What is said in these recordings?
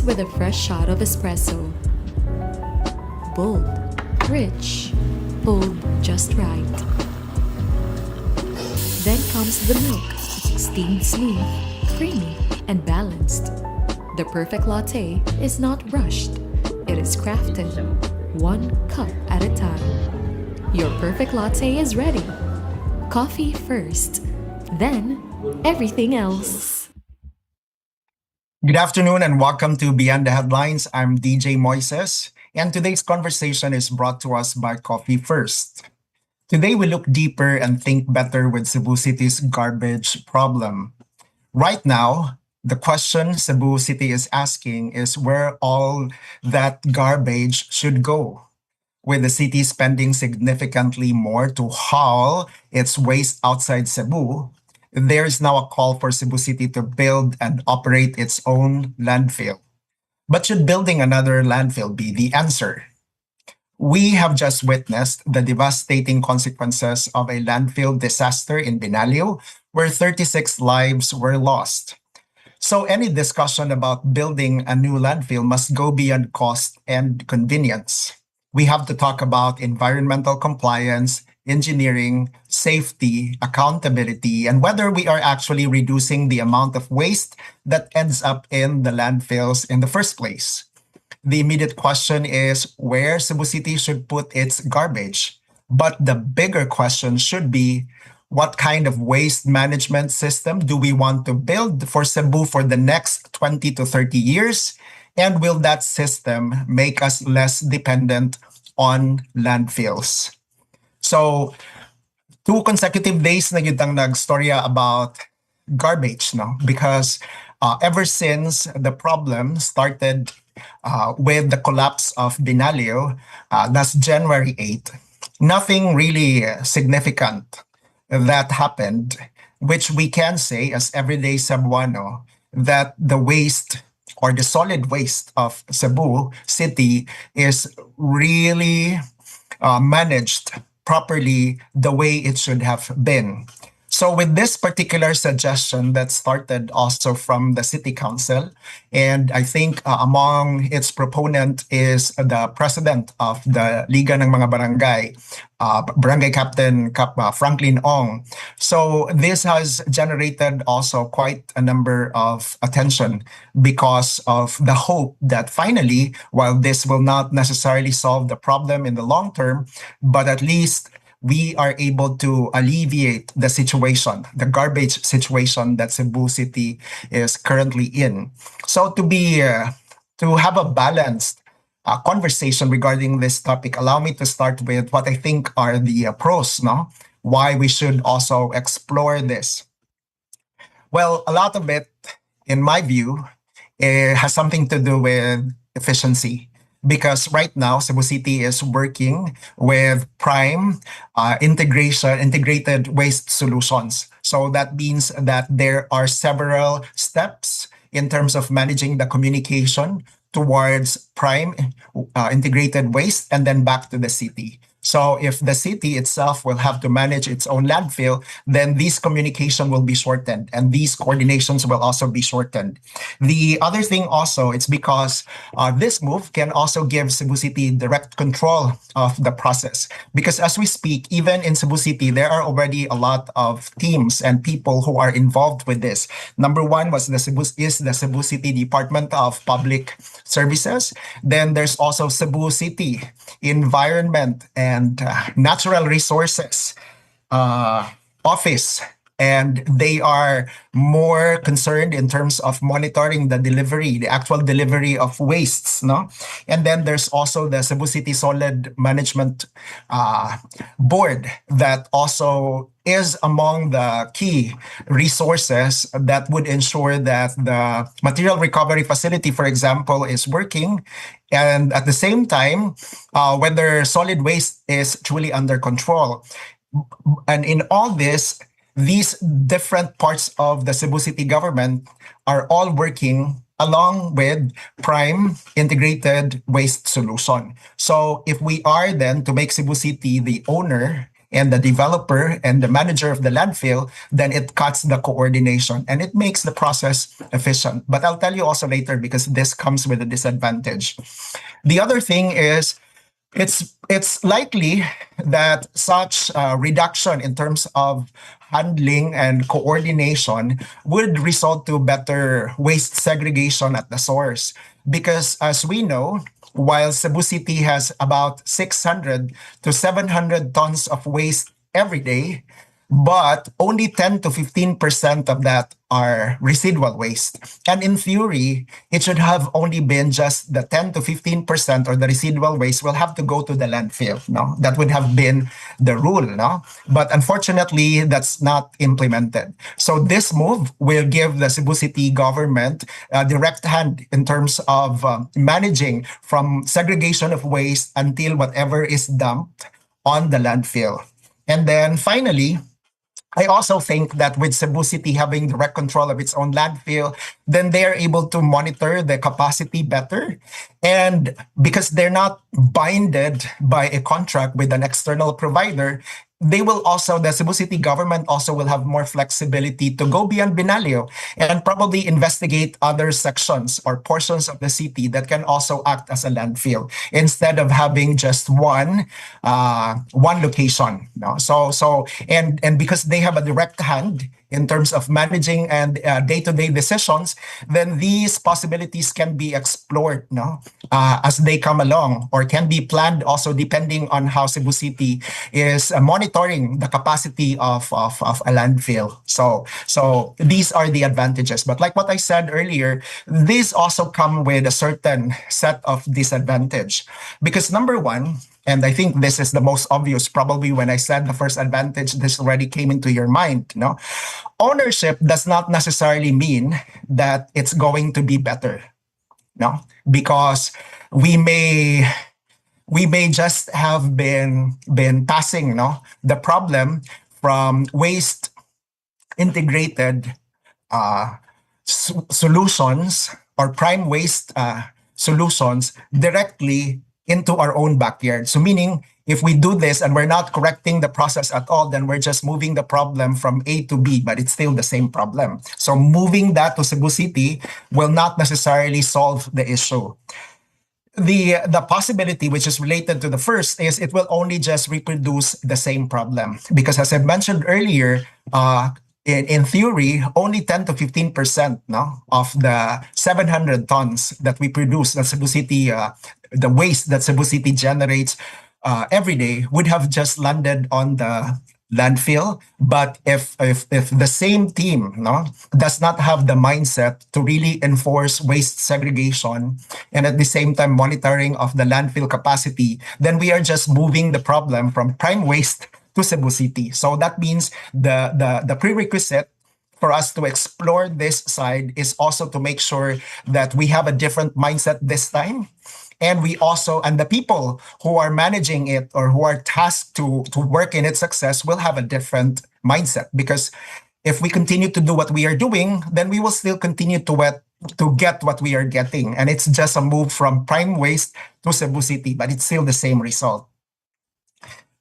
Starts with a fresh shot of espresso. Bold, rich, pulled just right. Then comes the milk, steamed smooth, creamy, and balanced. The perfect latte is not rushed. It is crafted, one cup at a time. Your perfect latte is ready. Coffee first, then everything else. Good afternoon and welcome to Beyond the Headlines. I'm DJ Moises, and today's conversation is brought to us by Coffee First. Today we look deeper and think better with Cebu City's garbage problem. Right now, the question Cebu City is asking is where all that garbage should go. With the city spending significantly more to haul its waste outside Cebu, there is now a call for Cebu City to build and operate its own landfill. But should building another landfill be the answer? We have just witnessed the devastating consequences of a landfill disaster in Binalio, where 36 lives were lost. So any discussion about building a new landfill must go beyond cost and convenience. We have to talk about environmental compliance, engineering, safety, accountability, and whether we are actually reducing the amount of waste that ends up in the landfills in the first place. The immediate question is where Cebu City should put its garbage. But the bigger question should be what kind of waste management system do we want to build for Cebu for the next 20 to 30 years? And will that system make us less dependent on landfills? So, 2 consecutive days na yun ang nagstorya about garbage, no? Because ever since the problem started with the collapse of Binalio, that's January 8th, nothing really significant that happened, which we can say as everyday Cebuano, that the waste or the solid waste of Cebu City is really managed properly the way it should have been. So with this particular suggestion that started also from the city council, and I think among its proponent is the president of the Liga ng mga Barangay, Barangay Captain Franklin Ong. So this has generated also quite a number of attention because of the hope that finally, while this will not necessarily solve the problem in the long term, but at least we are able to alleviate the situation, the garbage situation that Cebu City is currently in. So to have a balanced conversation regarding this topic, allow me to start with what I think are the pros, no? Why we should also explore this. Well, a lot of it, in my view, has something to do with efficiency. Because right now, Cebu City is working with prime integrated waste solutions. So that means that there are several steps in terms of managing the communication towards prime integrated waste and then back to the city. So if the city itself will have to manage its own landfill, then these communication will be shortened and these coordinations will also be shortened. The other thing also, it's because this move can also give Cebu City direct control of the process. Because as we speak, even in Cebu City, there are already a lot of teams and people who are involved with this. Number one is the Cebu City Department of Public Services. Then there's also Cebu City Environment and Natural Resources Office. And they are more concerned in terms of monitoring the delivery, the actual delivery of wastes, no? And then there's also the Cebu City Solid Management Board that also is among the key resources that would ensure that the material recovery facility, for example, is working. And at the same time, whether solid waste is truly under control. And in all this, these different parts of the Cebu City government are all working along with prime integrated waste solution. So if we are then to make Cebu City the owner and the developer and the manager of the landfill, then it cuts the coordination and it makes the process efficient. But I'll tell you also later because this comes with a disadvantage. The other thing is it's likely that such reduction in terms of handling and coordination would result to better waste segregation at the source. Because as we know, while Cebu City has about 600 to 700 tons of waste every day, but only 10 to 15% of that are residual waste. And in theory, it should have only been just the 10 to 15% or the residual waste will have to go to the landfill. No, that would have been the rule. No, but unfortunately, that's not implemented. So this move will give the Cebu City government a direct hand in terms of managing from segregation of waste until whatever is dumped on the landfill. And then finally, I also think that with Cebu City having direct control of its own landfill, then they are able to monitor the capacity better. And because they're not binded by a contract with an external provider, they will also, the Cebu City government also will have more flexibility to go beyond Binalio and probably investigate other sections or portions of the city that can also act as a landfill instead of having just one location. No? And because they have a direct hand in terms of managing and day-to-day decisions, then these possibilities can be explored as they come along or can be planned also depending on how Cebu City is monitoring the capacity of a landfill. So these are the advantages. But like what I said earlier, these also come with a certain set of disadvantage. Because number one, and I think this is the most obvious, probably when I said the first advantage, this already came into your mind. Ownership does not necessarily mean that it's going to be better. Because we may just have been passing the problem from waste integrated solutions or prime waste solutions directly into our own backyard. So meaning, if we do this and we're not correcting the process at all, then we're just moving the problem from A to B, but it's still the same problem. So moving that to Cebu City will not necessarily solve the issue. The possibility which is related to the first is it will only just reproduce the same problem. Because as I mentioned earlier, in theory, only 10 to 15% of the 700 tons that we produce, that Cebu City, the waste that Cebu City generates every day would have just landed on the landfill. But if the same team does not have the mindset to really enforce waste segregation and at the same time monitoring of the landfill capacity, then we are just moving the problem from prime waste to Cebu City. So that means the prerequisite for us to explore this side is also to make sure that we have a different mindset this time. And we also, and the people who are managing it or who are tasked to work in its success will have a different mindset. Because if we continue to do what we are doing, then we will still continue to get what we are getting. And it's just a move from prime waste to Cebu City, but it's still the same result.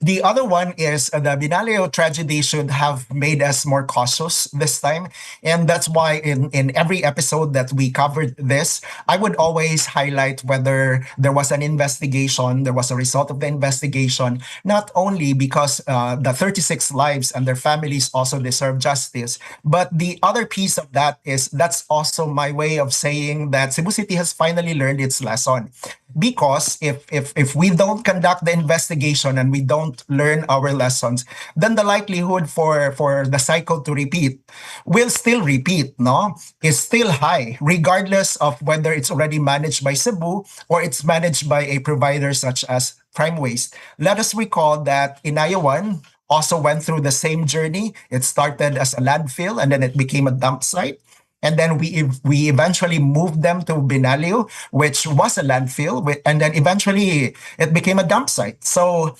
The other one is the Binaleo tragedy should have made us more cautious this time. And that's why in every episode that we covered this, I would always highlight whether there was an investigation, there was a result of the investigation, not only because the 36 lives and their families also deserve justice, but the other piece of that is that's also my way of saying that Cebu City has finally learned its lesson. Because if we don't conduct the investigation and we don't learn our lessons, then the likelihood for the cycle to repeat will still repeat, is still high, regardless of whether it's already managed by Cebu or it's managed by a provider such as Prime Waste. Let us recall that Inayawan also went through the same journey. It started as a landfill and then it became a dump site. And then we eventually moved them to Binalio, which was a landfill, and then eventually it became a dump site. So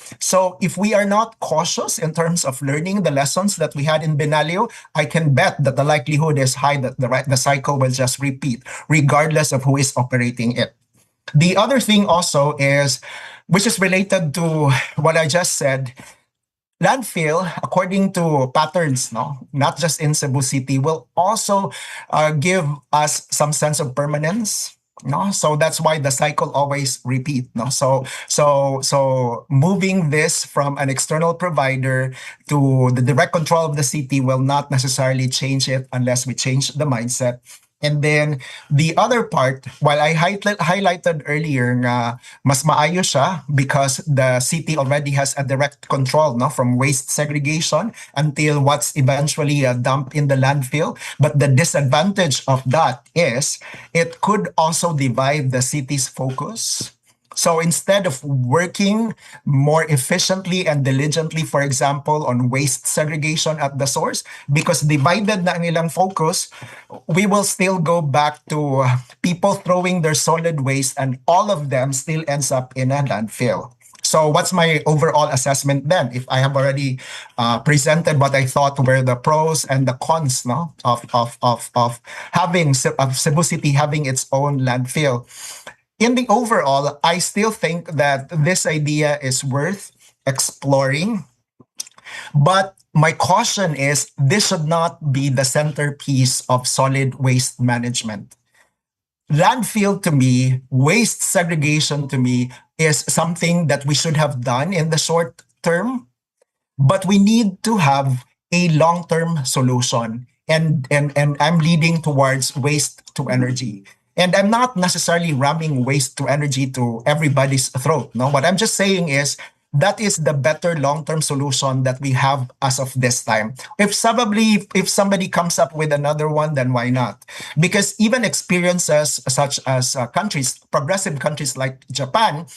if we are not cautious in terms of learning the lessons that we had in Binalio, I can bet that the likelihood is high that the cycle will just repeat, regardless of who is operating it. The other thing also is, which is related to what I just said, landfill, according to patterns, no, not just in Cebu City, will also give us some sense of permanence. No, so that's why the cycle always repeat. No, so moving this from an external provider to the direct control of the city will not necessarily change it unless we change the mindset. And then the other part, while I highlighted earlier nga mas maayo siya because the city already has a direct control, no, from waste segregation until what's eventually dumped in the landfill. But the disadvantage of that is it could also divide the city's focus. So instead of working more efficiently and diligently, for example, on waste segregation at the source, because divided na ang ilang focus, we will still go back to people throwing their solid waste and all of them still ends up in a landfill. So what's my overall assessment then? If I have already presented what I thought were the pros and the cons, no, of having of Cebu City having its own landfill. In the overall, I still think that this idea is worth exploring. But my caution is this should not be the centerpiece of solid waste management. Landfill to me, waste segregation to me, is something that we should have done in the short term, but we need to have a long-term solution. And I'm leading towards waste to energy. And I'm not necessarily ramming waste to energy to everybody's throat. No, what I'm just saying is that is the better long-term solution that we have as of this time. If somebody comes up with another one, then why not? Because even experiences such as countries, progressive countries like Japan,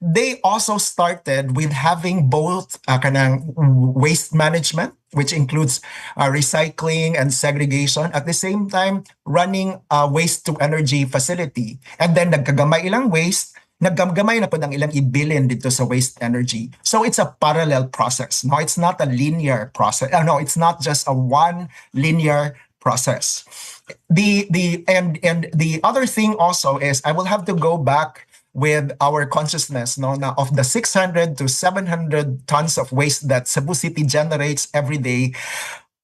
they also started with having both kanang waste management, which includes recycling and segregation, at the same time running a waste to energy facility. And then nagkagamay ilang waste, naggamay na po ng ilang ibilin dito sa waste energy. So it's a parallel process. No, it's not a linear process. No, it's not just a one linear process. And the other thing also is I will have to go back with our consciousness, no, now of the 600 to 700 tons of waste that Cebu City generates every day,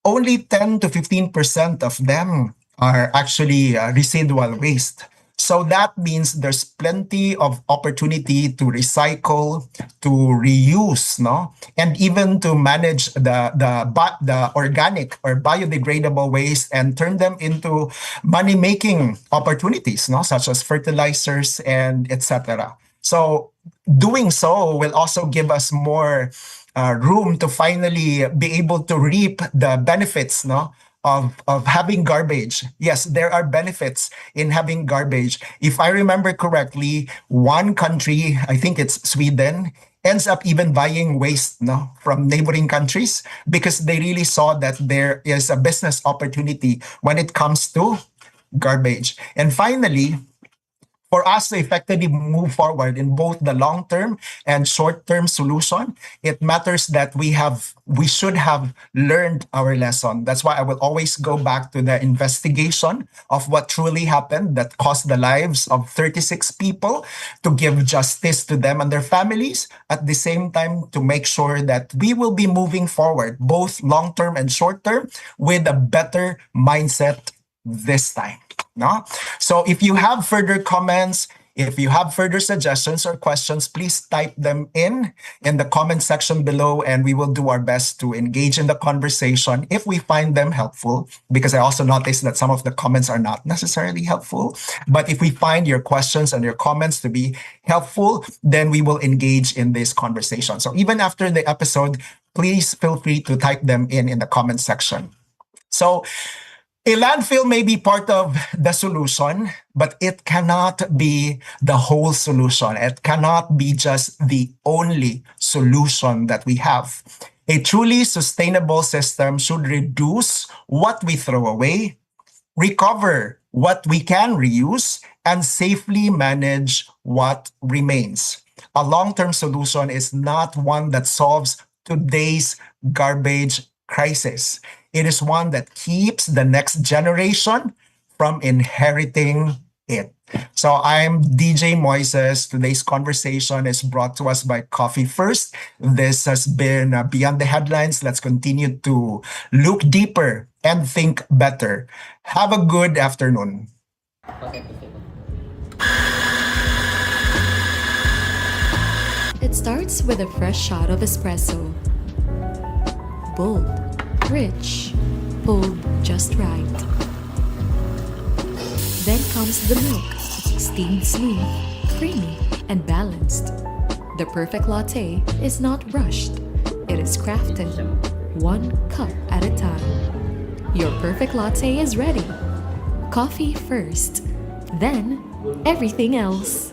only 10 to 15% of them are actually residual waste. So that means there's plenty of opportunity to recycle, to reuse, no, and even to manage the organic or biodegradable waste and turn them into money-making opportunities, no, such as fertilizers and etc. So doing so will also give us more room to finally be able to reap the benefits, no, of having garbage. Yes, there are benefits in having garbage. If I remember correctly, one country, I think it's Sweden, ends up even buying waste, no, from neighboring countries because they really saw that there is a business opportunity when it comes to garbage. And finally, for us to effectively move forward in both the long-term and short-term solution, it matters that we should have learned our lesson. That's why I will always go back to the investigation of what truly happened that cost the lives of 36 people, to give justice to them and their families, at the same time to make sure that we will be moving forward, both long-term and short-term, with a better mindset this time. No? So if you have further comments, if you have further suggestions or questions, please type them in the comment section below, and we will do our best to engage in the conversation if we find them helpful, because I also noticed that some of the comments are not necessarily helpful. But if we find your questions and your comments to be helpful, then we will engage in this conversation. So even after the episode, please feel free to type them in the comment section. So a landfill may be part of the solution, but it cannot be the whole solution. It cannot be just the only solution that we have. A truly sustainable system should reduce what we throw away, recover what we can reuse, and safely manage what remains. A long-term solution is not one that solves today's garbage crisis. It is one that keeps the next generation from inheriting it. So I'm DJ Moises. Today's conversation is brought to us by Coffee First. This has been Beyond the Headlines. Let's continue to look deeper and think better. Have a good afternoon. It starts with a fresh shot of espresso. Bold, rich, pulled just right. Then comes the milk, steamed smooth, creamy, and balanced. The perfect latte is not rushed. It is crafted, one cup at a time. Your perfect latte is ready. Coffee first, then everything else.